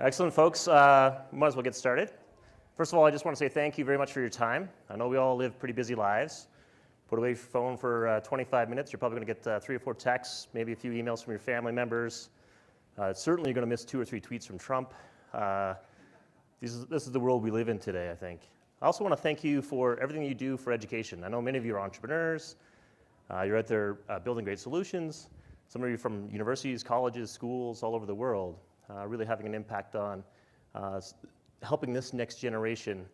Excellent, folks. Might as well get started. First of all, I just want to say thank you very much for your time. I know we all live pretty busy lives. Put away your phone for 25 minutes. You're probably going to get 3 or 4 texts, maybe a few emails from your family members. Certainly you're going to miss 2 or 3 tweets from Trump. This is the world we live in today, I think. I also want to thank you for everything you do for education. I know many of you are entrepreneurs. You're out there building great solutions. Some of you from universities, colleges, schools all over the world, really having an impact on helping this next generation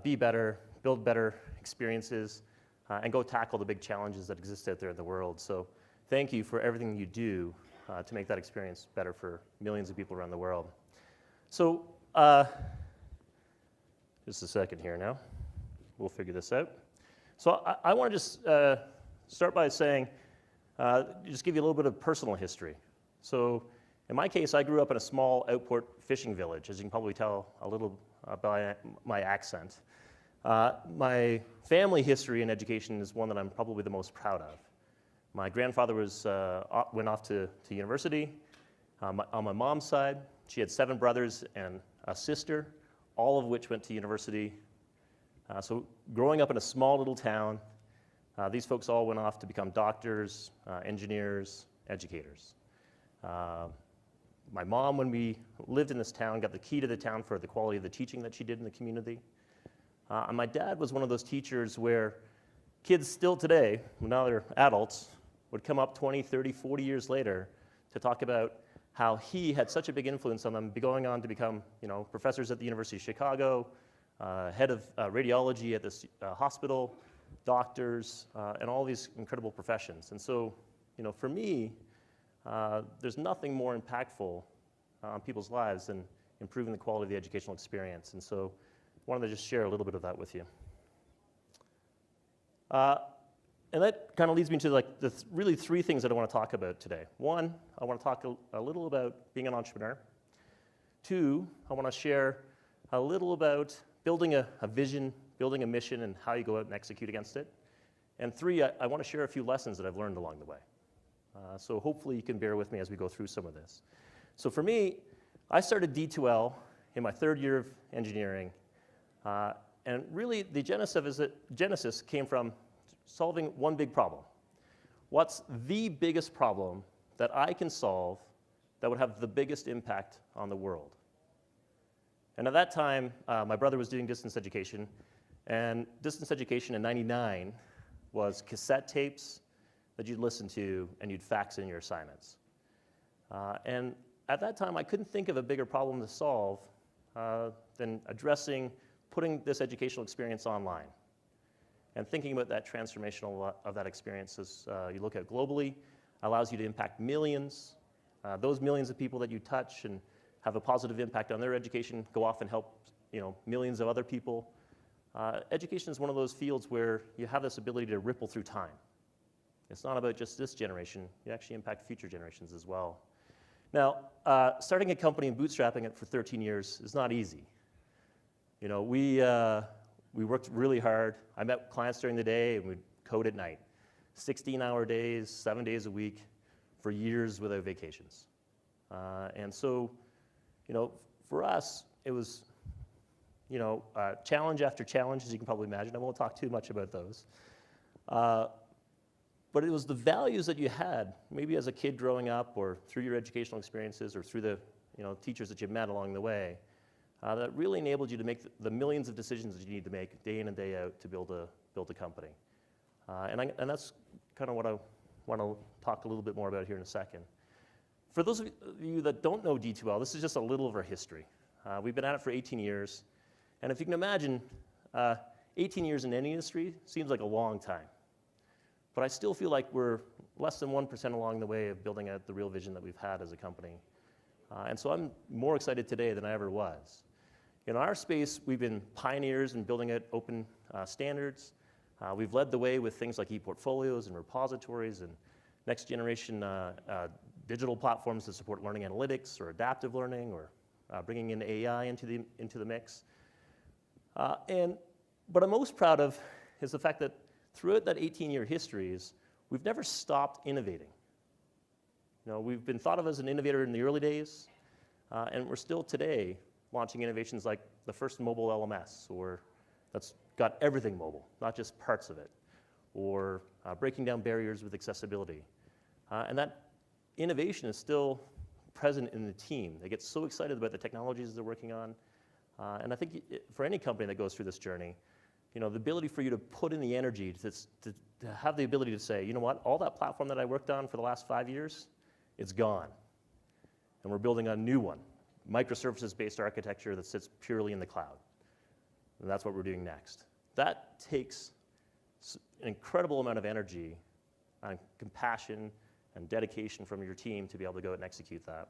be better, build better experiences, and go tackle the big challenges that exist out there in the world. So thank you for everything you do to make that experience better for millions of people around the world. So just a second here now. We'll figure this out. So I want to just start by saying, just give you a little bit of personal history. So in my case, I grew up in a small outport fishing village, as you can probably tell a little by my accent. My family history in education is one that I'm probably the most proud of. My grandfather went off to university. On my mom's side, she had 7 brothers and a sister, all of which went to university. So growing up in a small little town, these folks all went off to become doctors, engineers, educators. My mom, when we lived in this town, got the key to the town for the quality of the teaching that she did in the community. And my dad was one of those teachers where kids still today, now they're adults, would come up 20, 30, 40 years later to talk about how he had such a big influence on them, going on to become, professors at the University of Chicago, head of radiology at this hospital, doctors, and all these incredible professions. And so, for me, there's nothing more impactful on people's lives than improving the quality of the educational experience. And so I wanted to just share a little bit of that with you. And that kind of leads me to really 3 things that I want to talk about today. 1, I want to talk a little about being an entrepreneur. 2, I want to share a little about building a vision, building a mission, and how you go out and execute against it. And 3, I want to share a few lessons that I've learned along the way. So hopefully you can bear with me as we go through some of this. So for me, I started D2L in my 3rd year of engineering. And really, the genesis came from solving one big problem. What's the biggest problem that I can solve that would have the biggest impact on the world? And at that time, my brother was doing distance education. And distance education in '99 was cassette tapes that you'd listen to and you'd fax in your assignments. And at that time, I couldn't think of a bigger problem to solve than putting this educational experience online. And thinking about that transformational of that experience as you look at globally, allows you to impact millions. Those millions of people that you touch and have a positive impact on their education go off and help millions of other people. Education is one of those fields where you have this ability to ripple through time. It's not about just this generation. You actually impact future generations as well. Now, starting a company and bootstrapping it for 13 years is not easy. We worked really hard. I met clients during the day and we'd code at night. 16-hour days, 7 days a week for years without vacations. And so, for us, it was, challenge after challenge, as you can probably imagine. I won't talk too much about those. But it was the values that you had, maybe as a kid growing up or through your educational experiences or through the teachers that you met along the way, that really enabled you to make the millions of decisions that you need to make day in and day out to build a company. And that's kind of what I want to talk a little bit more about here in a second. For those of you that don't know D2L, this is just a little of our history. We've been at it for 18 years. And if you can imagine, 18 years in any industry seems like a long time. But I still feel like we're less than 1% along the way of building out the real vision that we've had as a company. And so I'm more excited today than I ever was. In our space, we've been pioneers in building out open standards. We've led the way with things like e-portfolios and repositories and next generation digital platforms that support learning analytics or adaptive learning or bringing in AI into the mix. But I'm most proud of is the fact that throughout that 18-year history we've never stopped innovating. We've been thought of as an innovator in the early days. And we're still today launching innovations like the first mobile LMS, or that's got everything mobile, not just parts of it, or breaking down barriers with accessibility. And that innovation is still present in the team. They get so excited about the technologies they're working on. And I think for any company that goes through this journey, the ability for you to put in the energy to have the ability to say, you know what, all that platform that I worked on for the last 5 years, it's gone. And we're building a new one, microservices-based architecture that sits purely in the cloud. And that's what we're doing next. That takes an incredible amount of energy and compassion and dedication from your team to be able to go and execute that.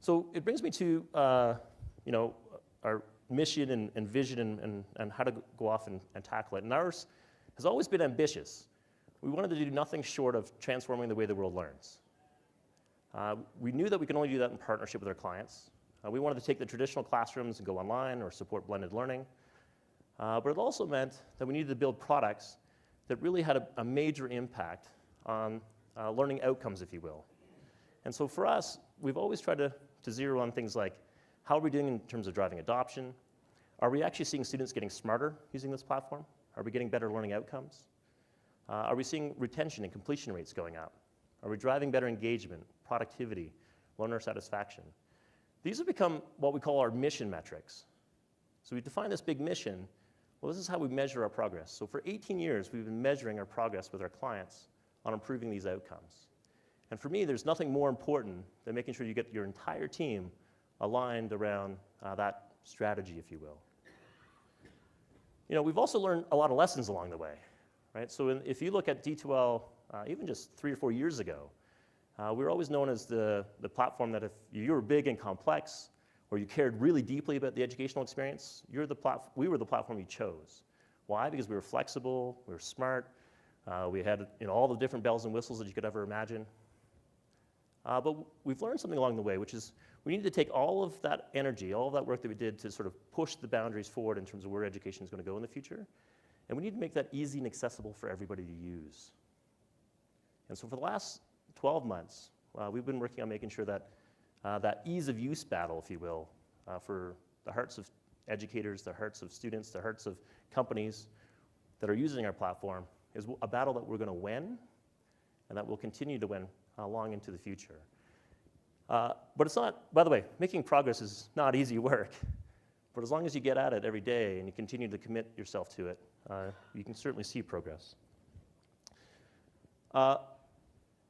So it brings me to our mission and vision and how to go off and tackle it. And ours has always been ambitious. We wanted to do nothing short of transforming the way the world learns. We knew that we could only do that in partnership with our clients. We wanted to take the traditional classrooms and go online or support blended learning. But it also meant that we needed to build products that really had a major impact on learning outcomes, if you will. And so for us, we've always tried to zero on things like, how are we doing in terms of driving adoption? Are we actually seeing students getting smarter using this platform? Are we getting better learning outcomes? Are we seeing retention and completion rates going up? Are we driving better engagement, productivity, learner satisfaction? These have become what we call our mission metrics. So we define this big mission. Well, this is how we measure our progress. So for 18 years, we've been measuring our progress with our clients on improving these outcomes. And for me, there's nothing more important than making sure you get your entire team aligned around that strategy, if you will. We've also learned a lot of lessons along the way, right? So if you look at D2L, even just 3 or 4 years ago, we were always known as the platform that if you were big and complex, or you cared really deeply about the educational experience, we were the platform you chose. Why? Because we were flexible, we were smart, we had all the different bells and whistles that you could ever imagine. But we've learned something along the way, which is we need to take all of that energy, all of that work that we did to sort of push the boundaries forward in terms of where education is going to go in the future, and we need to make that easy and accessible for everybody to use. And so for the last 12 months, we've been working on making sure that that ease of use battle, if you will, for the hearts of educators, the hearts of students, the hearts of companies that are using our platform is a battle that we're going to win and that we'll continue to win long into the future. But it's not, by the way, making progress is not easy work. But as long as you get at it every day and you continue to commit yourself to it, you can certainly see progress.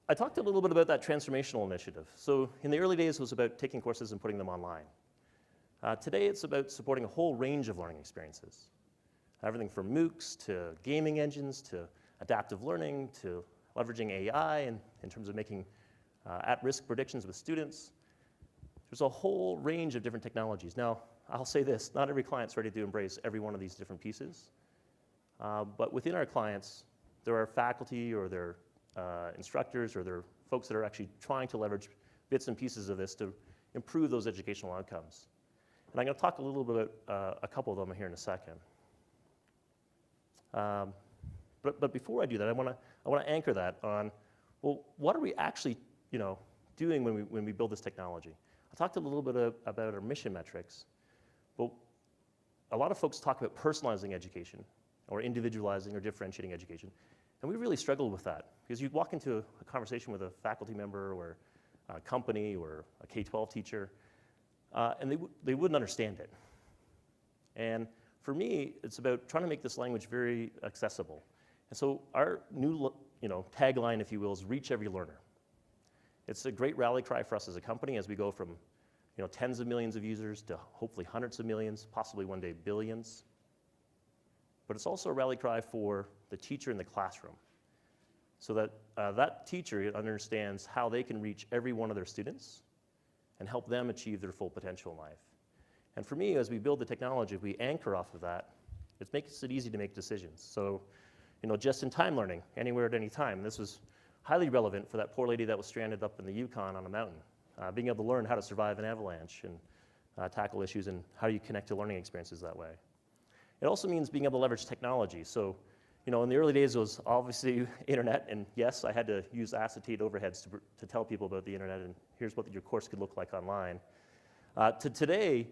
I talked a little bit about that transformational initiative. So in the early days, it was about taking courses and putting them online. Today, it's about supporting a whole range of learning experiences. Everything from MOOCs to gaming engines to adaptive learning to leveraging AI in terms of making at-risk predictions with students. There's a whole range of different technologies. Now, I'll say this, not every client's ready to embrace every one of these different pieces. But within our clients, there are faculty or there are instructors or there are folks that are actually trying to leverage bits and pieces of this to improve those educational outcomes. And I'm going to talk a little bit about a couple of them here in a second. But before I do that, I want to anchor that on, well, what are we actually doing when we build this technology? I talked a little bit about our mission metrics, but a lot of folks talk about personalizing education or individualizing or differentiating education. And we really struggled with that because you'd walk into a conversation with a faculty member or a company or a K-12 teacher, and they wouldn't understand it. And for me, it's about trying to make this language very accessible. And so our new tagline, if you will, is reach every learner. It's a great rally cry for us as a company as we go from tens of millions of users to hopefully hundreds of millions, possibly one day billions. But it's also a rally cry for the teacher in the classroom so that that teacher understands how they can reach every one of their students and help them achieve their full potential in life. And for me, as we build the technology, if we anchor off of that, it makes it easy to make decisions. So, just-in-time learning, anywhere at any time. This was highly relevant for that poor lady that was stranded up in the Yukon on a mountain, being able to learn how to survive an avalanche and tackle issues and how you connect to learning experiences that way. It also means being able to leverage technology. So, in the early days it was obviously internet, and yes, I had to use acetate overheads to tell people about the internet, and here's what your course could look like online. To today,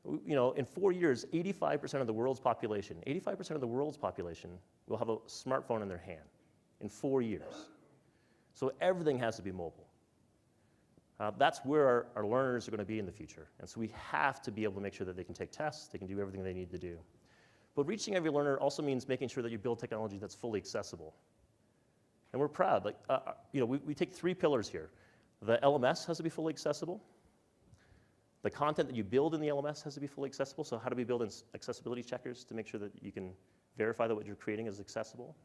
in 4 years, 85% of the world's population will have a smartphone in their hand in 4 years. So everything has to be mobile. That's where our learners are going to be in the future. And so we have to be able to make sure that they can take tests, they can do everything they need to do. But reaching every learner also means making sure that you build technology that's fully accessible. And we're proud. We take 3 pillars here. The LMS has to be fully accessible. The content that you build in the LMS has to be fully accessible. So how do we build in accessibility checkers to make sure that you can verify that what you're creating is accessible?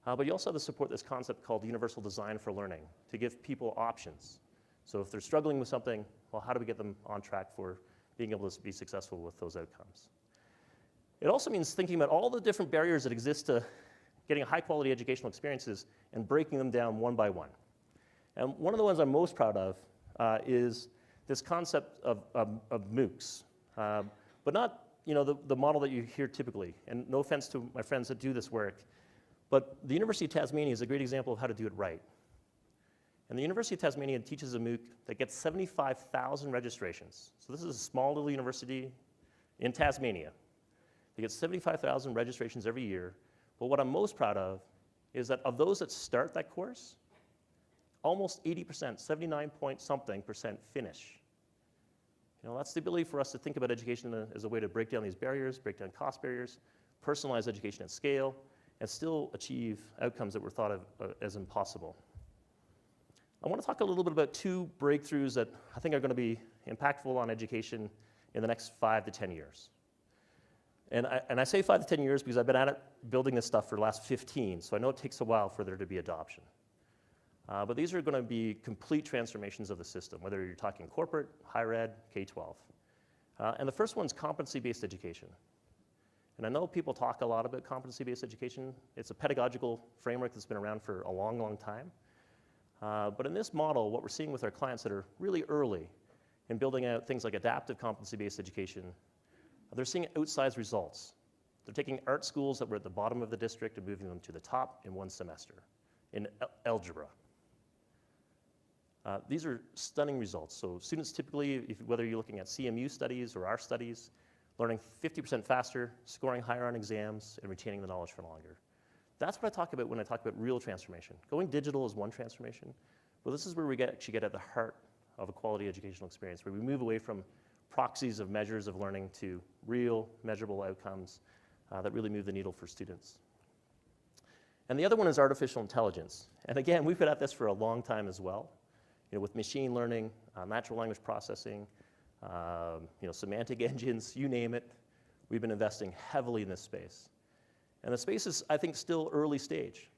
But you also have to support this concept called universal design for learning to give people options. So if they're struggling with something, well, how do we get them on track for being able to be successful with those outcomes? It also means thinking about all the different barriers that exist to getting high-quality educational experiences and breaking them down one by one. And one of the ones I'm most proud of is this concept of MOOCs, but not the model that you hear typically. And no offense to my friends that do this work, but the University of Tasmania is a great example of how to do it right. And the University of Tasmania teaches a MOOC that gets 75,000 registrations. So this is a small little university in Tasmania. They get 75,000 registrations every year. But what I'm most proud of is that of those that start that course, almost 80%, 79-point-something% finish. That's the ability for us to think about education as a way to break down these barriers, break down cost barriers, personalize education at scale, and still achieve outcomes that were thought of as impossible. I want to talk a little bit about 2 breakthroughs that I think are going to be impactful on education in the next 5 to 10 years. And I say 5 to 10 years because I've been at it building this stuff for the last 15, so I know it takes a while for there to be adoption. But these are going to be complete transformations of the system, whether you're talking corporate, higher ed, K-12. And the first one's competency-based education. And I know people talk a lot about competency-based education. It's a pedagogical framework that's been around for a long, long time. But in this model, what we're seeing with our clients that are really early in building out things like adaptive competency-based education, they're seeing outsized results. They're taking art schools that were at the bottom of the district and moving them to the top in 1 semester in algebra. These are stunning results. So students typically, whether you're looking at CMU studies or our studies, learning 50% faster, scoring higher on exams, and retaining the knowledge for longer. That's what I talk about when I talk about real transformation. Going digital is one transformation, but this is where we actually get at the heart of a quality educational experience, where we move away from proxies of measures of learning to real measurable outcomes that really move the needle for students. And the other one is artificial intelligence. And again, we've been at this for a long time as well, with machine learning, natural language processing, semantic engines, you name it. We've been investing heavily in this space. And the space is, I think, still early stage.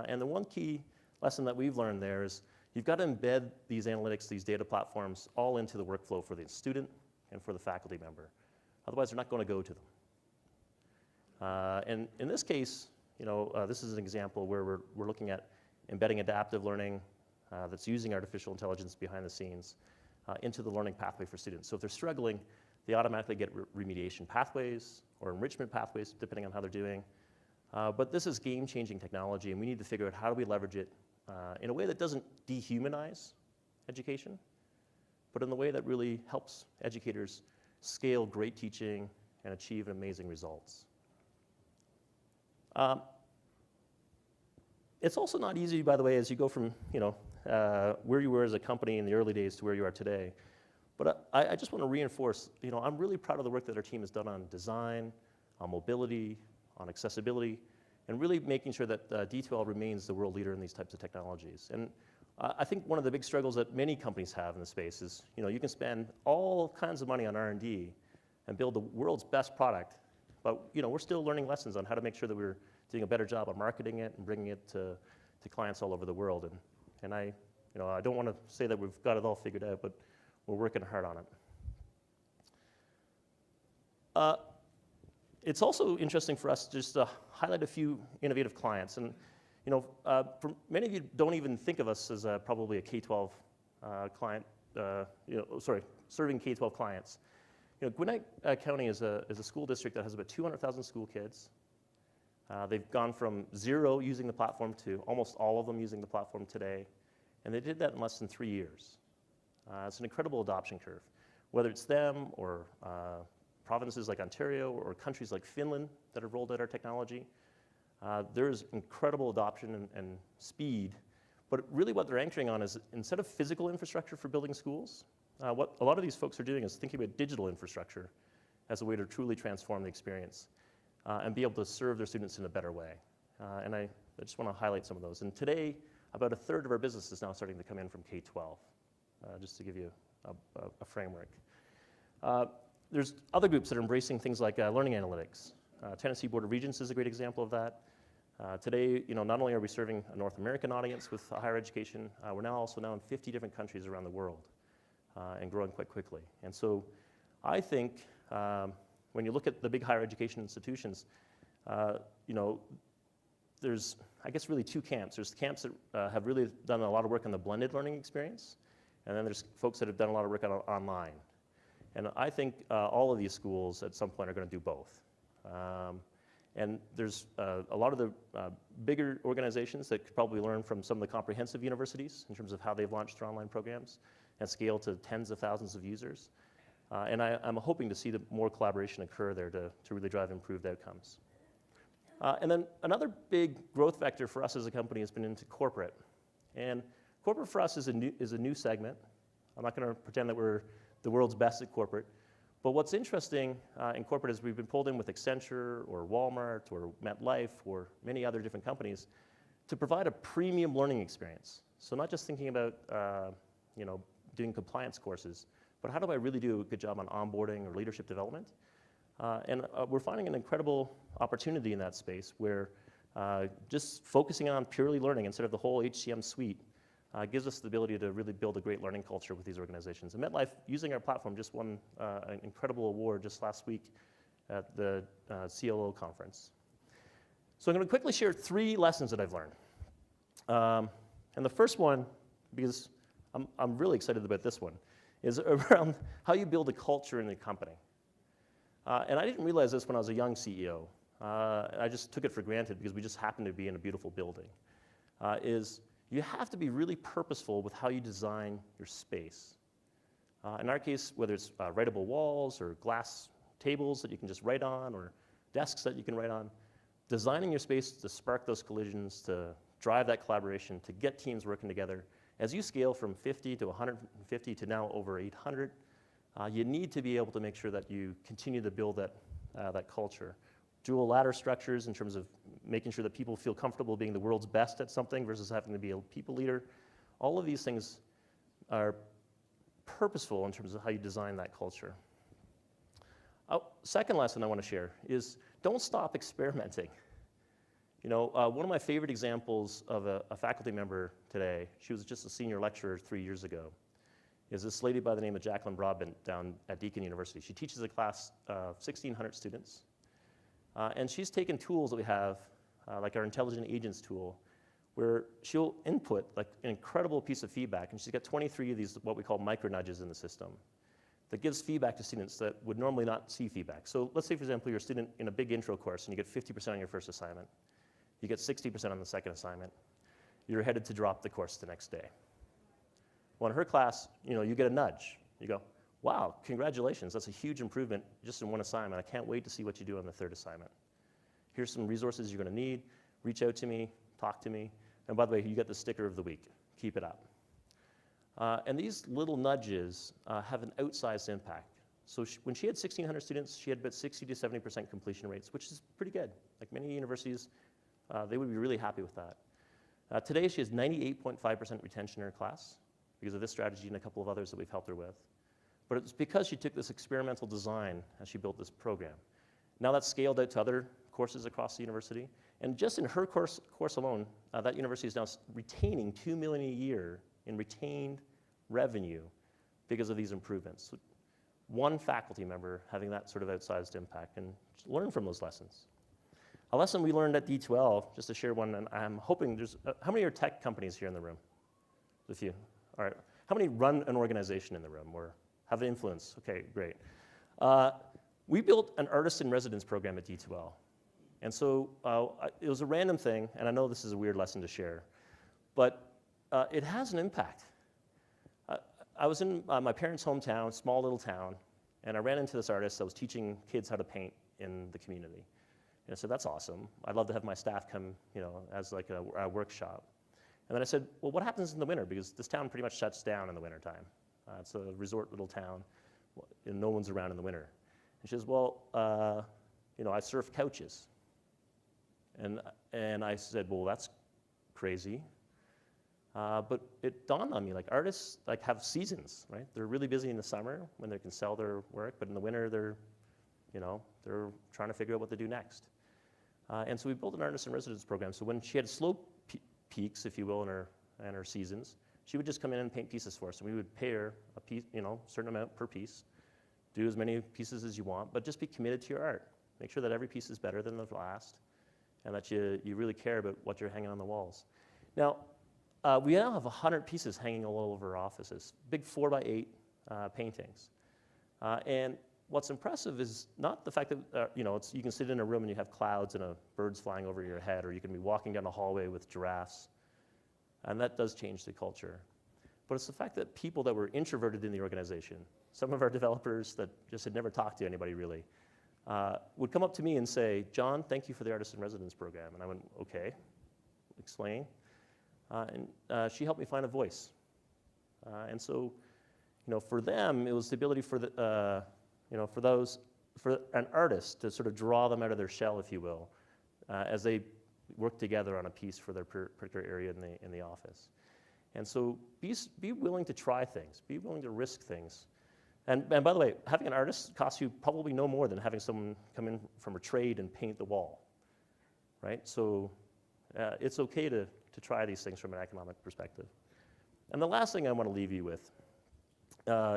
And the one key lesson that we've learned there is you've got to embed these analytics, these data platforms, all into the workflow for the student and for the faculty member. Otherwise, they're not going to go to them. And in this case, this is an example where we're looking at embedding adaptive learning that's using artificial intelligence behind the scenes into the learning pathway for students. So if they're struggling, they automatically get remediation pathways or enrichment pathways, depending on how they're doing. But this is game-changing technology, and we need to figure out how do we leverage it in a way that doesn't dehumanize education, but in the way that really helps educators scale great teaching and achieve amazing results. It's also not easy, by the way, as you go from where you were as a company in the early days to where you are today. But I just want to reinforce, I'm really proud of the work that our team has done on design, on mobility, on accessibility, and really making sure that D2L remains the world leader in these types of technologies. And I think one of the big struggles that many companies have in the space is, you can spend all kinds of money on R&D and build the world's best product, but we're still learning lessons on how to make sure that we're doing a better job of marketing it and bringing it to clients all over the world. And I don't want to say that we've got it all figured out, but we're working hard on it. It's also interesting for us just to highlight a few innovative clients. And for many of you don't even think of us as probably a K-12 client, serving K-12 clients. Gwinnett County is a school district that has about 200,000 school kids, They've gone from 0 using the platform to almost all of them using the platform today, and they did that in less than 3 years. It's an incredible adoption curve. Whether it's them or provinces like Ontario or countries like Finland that have rolled out our technology, there's incredible adoption and speed. But really what they're anchoring on is, instead of physical infrastructure for building schools, what a lot of these folks are doing is thinking about digital infrastructure as a way to truly transform the experience and be able to serve their students in a better way. And I just want to highlight some of those. And today, about 1/3 of our business is now starting to come in from K-12, just to give you a framework. There's other groups that are embracing things like learning analytics. Tennessee Board of Regents is a great example of that. Today, not only are we serving a North American audience with higher education, we're now also in 50 different countries around the world and growing quite quickly. And so I think when you look at the big higher education institutions, there's, I guess, really 2 camps. There's the camps that have really done a lot of work on the blended learning experience, and then there's folks that have done a lot of work on online. And I think all of these schools at some point are going to do both. And there's a lot of the bigger organizations that could probably learn from some of the comprehensive universities in terms of how they've launched their online programs and scale to tens of thousands of users. And I'm hoping to see more collaboration occur there to really drive improved outcomes. And then another big growth vector for us as a company has been into corporate. And corporate for us is a new segment. I'm not going to pretend that we're the world's best at corporate. But what's interesting in corporate is we've been pulled in with Accenture or Walmart or MetLife or many other different companies to provide a premium learning experience. So not just thinking about doing compliance courses, but how do I really do a good job on onboarding or leadership development? And we're finding an incredible opportunity in that space where just focusing on purely learning instead of the whole HCM suite gives us the ability to really build a great learning culture with these organizations. And MetLife, using our platform, just won an incredible award just last week at the CLO conference. So I'm going to quickly share 3 lessons that I've learned. And the first one, because I'm really excited about this one, is around how you build a culture in the company. And I didn't realize this when I was a young CEO. I just took it for granted because we just happened to be in a beautiful building. You have to be really purposeful with how you design your space. In our case, whether it's writable walls or glass tables that you can just write on or desks that you can write on, designing your space to spark those collisions, to drive that collaboration, to get teams working together. As you scale from 50 to 150 to now over 800, you need to be able to make sure that you continue to build that culture. Dual ladder structures in terms of making sure that people feel comfortable being the world's best at something versus having to be a people leader. All of these things are purposeful in terms of how you design that culture. Second lesson I want to share is don't stop experimenting. One of my favorite examples of a faculty member today, she was just a senior lecturer 3 years ago, is this lady by the name of Jacqueline Broadbent down at Deakin University. She teaches a class of 1,600 students. And she's taken tools that we have, like our intelligent agents tool, where she'll input like an incredible piece of feedback, and she's got 23 of these, what we call micro nudges in the system, that gives feedback to students that would normally not see feedback. So let's say, for example, you're a student in a big intro course, and you get 50% on your first assignment. You get 60% on the second assignment. You're headed to drop the course the next day. Well, in her class, you get a nudge. You go, wow, congratulations, that's a huge improvement just in one assignment. I can't wait to see what you do on the third assignment. Here's some resources you're going to need. Reach out to me, talk to me. And by the way, you get the sticker of the week. Keep it up. And these little nudges have an outsized impact. So when she had 1,600 students, she had about 60 to 70% completion rates, which is pretty good. Like many universities, they would be really happy with that. Today, she has 98.5% retention in her class because of this strategy and a couple of others that we've helped her with. But it's because she took this experimental design as she built this program. Now that's scaled out to other courses across the university. And just in her course alone, that university is now retaining $2 million a year in retained revenue because of these improvements. So one faculty member having that sort of outsized impact, and learn from those lessons. A lesson we learned at D2L, just to share one, and I'm hoping there's, how many are tech companies here in the room? A few. All right. How many run an organization in the room or have influence? Okay, great. We built an artist in residence program at D2L. And so it was a random thing, and I know this is a weird lesson to share, but it has an impact. I was in my parents' hometown, small little town, and I ran into this artist that was teaching kids how to paint in the community. And I said, that's awesome. I'd love to have my staff come, as like a workshop. And then I said, well, what happens in the winter? Because this town pretty much shuts down in the wintertime. It's a resort little town, and no one's around in the winter. And she says, well, I surf couches. And I said, well, that's crazy. But it dawned on me, like artists have seasons, right? They're really busy in the summer when they can sell their work, but in the winter they're trying to figure out what to do next. And so we built an artist in residence program. So when she had slow peaks, if you will, in her seasons, she would just come in and paint pieces for us, and we would pay her a piece, certain amount per piece. Do as many pieces as you want, but just be committed to your art. Make sure that every piece is better than the last, and that you really care about what you're hanging on the walls. Now, we now have 100 pieces hanging all over our offices, big 4x8 paintings. And what's impressive is not the fact that you can sit in a room and you have clouds and birds flying over your head, or you can be walking down a hallway with giraffes, and that does change the culture. But it's the fact that people that were introverted in the organization, some of our developers that just had never talked to anybody really, would come up to me and say, John, thank you for the Artist in Residence program. And I went, okay, explain. And she helped me find a voice. And so, for them, it was the ability for an artist to sort of draw them out of their shell, if you will, as they work together on a piece for their particular area in the office. And so be willing to try things. Be willing to risk things. And by the way, having an artist costs you probably no more than having someone come in from a trade and paint the wall, right? So it's okay to try these things from an economic perspective. And the last thing I want to leave you with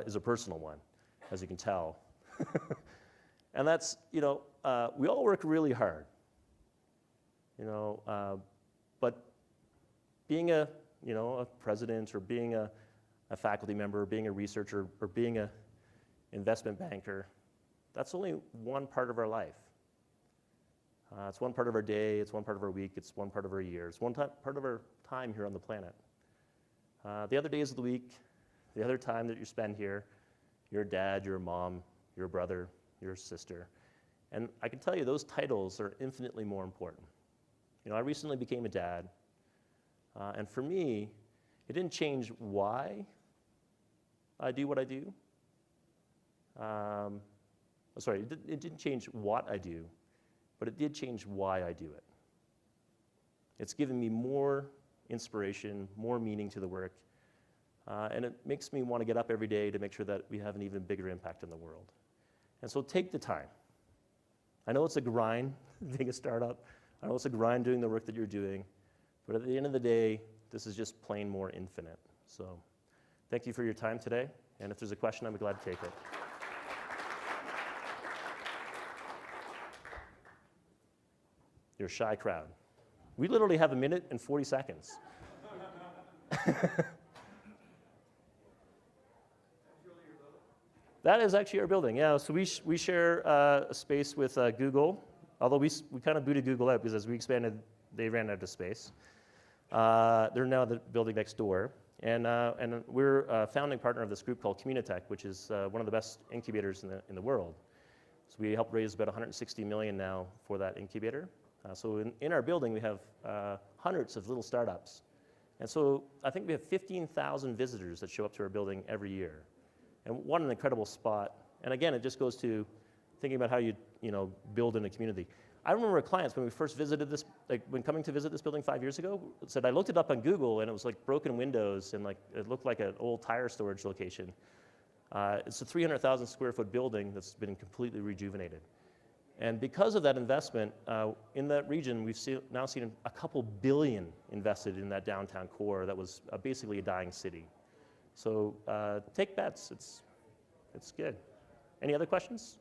is a personal one, as you can tell. And that's, we all work really hard, but being a president, or being a faculty member, or being a researcher, or being a investment banker, that's only one part of our life. It's one part of our day, it's one part of our week, it's one part of our year, it's one part of our time here on the planet. The other days of the week, the other time that you spend here, your dad, your mom, your brother, your sister. And I can tell you those titles are infinitely more important. I recently became a dad, and for me, it didn't change why I do what I do. It didn't change what I do, but it did change why I do it. It's given me more inspiration, more meaning to the work, and it makes me want to get up every day to make sure that we have an even bigger impact in the world. And so take the time. I know it's a grind being a startup. I know it's a grind doing the work that you're doing, but at the end of the day, this is just plain more infinite. So thank you for your time today, and if there's a question, I'd be glad to take it. You're a shy crowd. We literally have 1 minute and 40 seconds. That is actually our building, yeah. So we share a space with Google, although we kind of booted Google out because as we expanded, they ran out of space. They're now the building next door. And we're a founding partner of this group called Communitech, which is one of the best incubators in the world. So we helped raise about $160 million now for that incubator. So in our building, we have hundreds of little startups. And so I think we have 15,000 visitors that show up to our building every year. And what an incredible spot. And again, it just goes to thinking about how you build in a community. I remember our clients when we first visited this, when coming to visit this building 5 years ago, said I looked it up on Google and it was like broken windows and it looked like an old tire storage location. It's a 300,000 square foot building that's been completely rejuvenated. And because of that investment, in that region, we've now seen a couple billion invested in that downtown core that was basically a dying city. So take bets, it's good. Any other questions?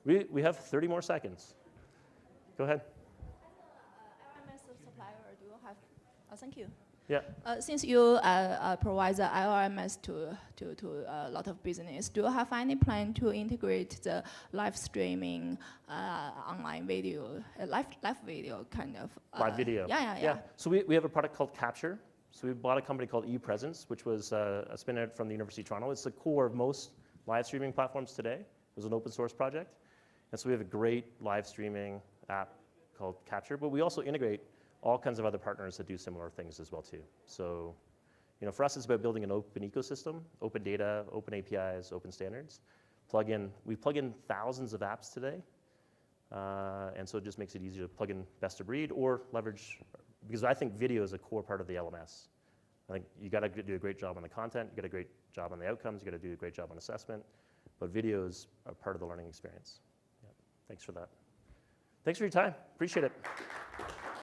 We have 30 more seconds. Go ahead. As a LMS supplier, do you have, thank you. Yeah. Since you provide the LMS to a lot of business, do you have any plan to integrate the live streaming, online video, live video kind of? Live video. Yeah. So we have a product called Capture. So we bought a company called ePresence, which was a spin-out from the University of Toronto. It's the core of most live streaming platforms today. It was an open source project. And so we have a great live streaming app called Capture, but we also integrate all kinds of other partners that do similar things as well too. So, for us, it's about building an open ecosystem, open data, open APIs, open standards. We plug in thousands of apps today, and so it just makes it easier to plug in best of breed or leverage, because I think video is a core part of the LMS. I think you got to do a great job on the content, you got to do a great job on the outcomes, you got to do a great job on assessment, but video is a part of the learning experience. Yeah. Thanks for that. Thanks for your time. Appreciate it.